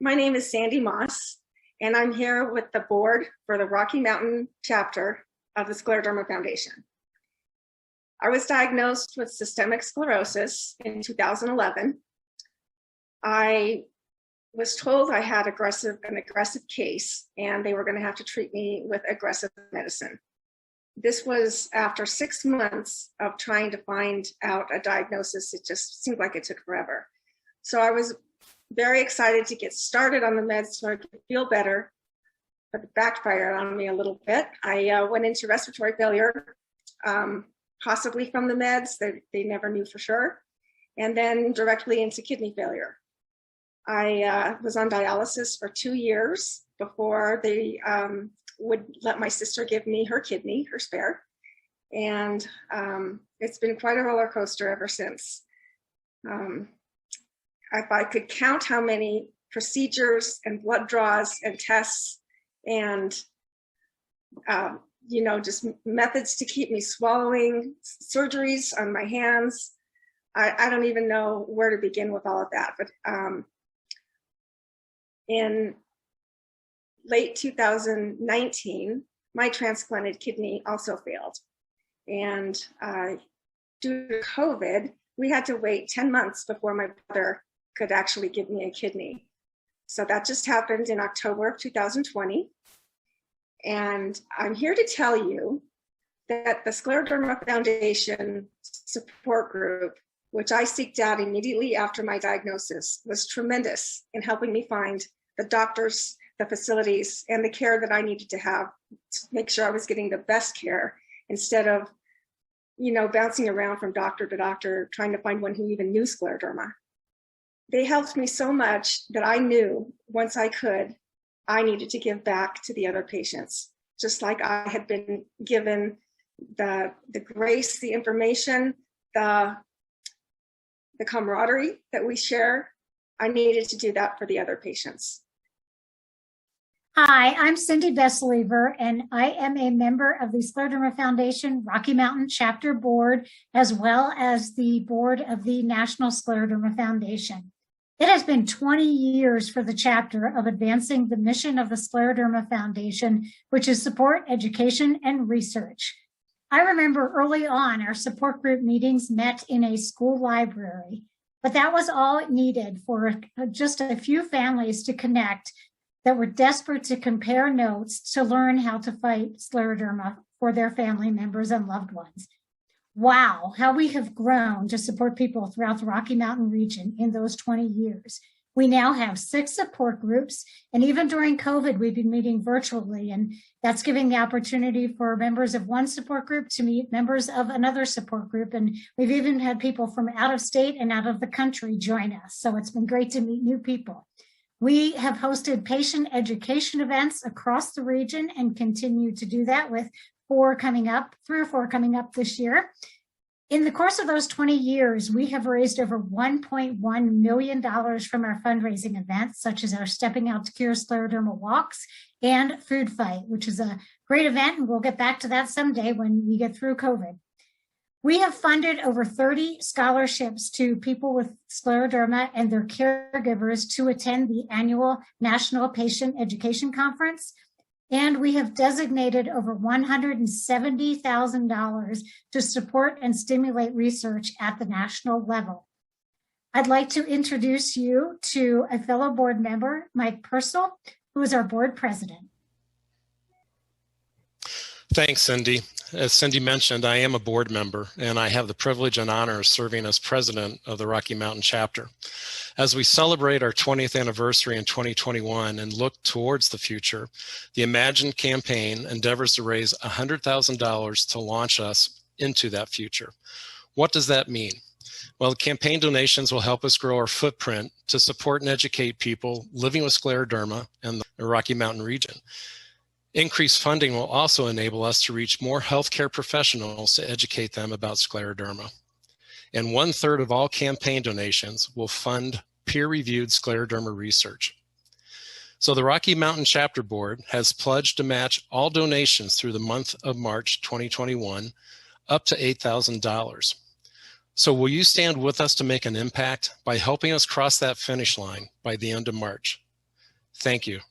My name is Sandy Moss, and I'm here with the board for the Rocky Mountain chapter of the Scleroderma Foundation. I was diagnosed with systemic sclerosis in 2011. I was told I had an aggressive case, and they were going to have to treat me with aggressive medicine. This was after 6 months of trying to find out a diagnosis. It just seemed like it took forever. So I was very excited to get started on the meds so I could feel better, but it backfired on me a little bit. I went into respiratory failure, possibly from the meds. They never knew for sure. And then directly into kidney failure. I was on dialysis for 2 years before they would let my sister give me her kidney, her spare. And it's been quite a roller coaster ever since. If I could count how many procedures and blood draws and tests and, just methods to keep me swallowing, surgeries on my hands, I don't even know where to begin with all of that. But in late 2019, my transplanted kidney also failed. And due to COVID, we had to wait 10 months before my brother could actually give me a kidney. So that just happened in October of 2020. And I'm here to tell you that the Scleroderma Foundation support group, which I seeked out immediately after my diagnosis, was tremendous in helping me find the doctors, the facilities, and the care that I needed to have to make sure I was getting the best care instead of, bouncing around from doctor to doctor, trying to find one who even knew scleroderma. They helped me so much that I knew once I could, I needed to give back to the other patients, just like I had been given the grace, the information, the camaraderie that we share. I needed to do that for the other patients. Hi, I'm Cindy Besslever, and I am a member of the Scleroderma Foundation Rocky Mountain Chapter Board, as well as the board of the National Scleroderma Foundation. It has been 20 years for the chapter of advancing the mission of the Scleroderma Foundation, which is support, education, and research. I remember early on our support group meetings met in a school library, but that was all it needed for just a few families to connect that were desperate to compare notes to learn how to fight scleroderma for their family members and loved ones. Wow, how we have grown to support people throughout the Rocky Mountain region in those 20 years. We now have 6 support groups, and even during COVID, we've been meeting virtually, and that's giving the opportunity for members of one support group to meet members of another support group, and we've even had people from out of state and out of the country join us, so it's been great to meet new people. We have hosted patient education events across the region and continue to do that with 3 or 4 coming up this year. In the course of those 20 years, we have raised over $1.1 million from our fundraising events, such as our Stepping Out to Cure Scleroderma walks and Food Fight, which is a great event, and we'll get back to that someday when we get through COVID. We have funded over 30 scholarships to people with scleroderma and their caregivers to attend the annual National Patient Education Conference. And we have designated over $170,000 to support and stimulate research at the national level. I'd like to introduce you to a fellow board member, Mike Purcell, who is our board president. Thanks, Cindy. As Cindy mentioned, I am a board member, and I have the privilege and honor of serving as president of the Rocky Mountain chapter. As we celebrate our 20th anniversary in 2021 and look towards the future, the Imagine campaign endeavors to raise $100,000 to launch us into that future. What does that mean? Well, the campaign donations will help us grow our footprint to support and educate people living with scleroderma in the Rocky Mountain region. Increased funding will also enable us to reach more healthcare professionals to educate them about scleroderma. And 1/3 of all campaign donations will fund peer-reviewed scleroderma research. So the Rocky Mountain Chapter Board has pledged to match all donations through the month of March 2021 up to $8,000. So will you stand with us to make an impact by helping us cross that finish line by the end of March? Thank you.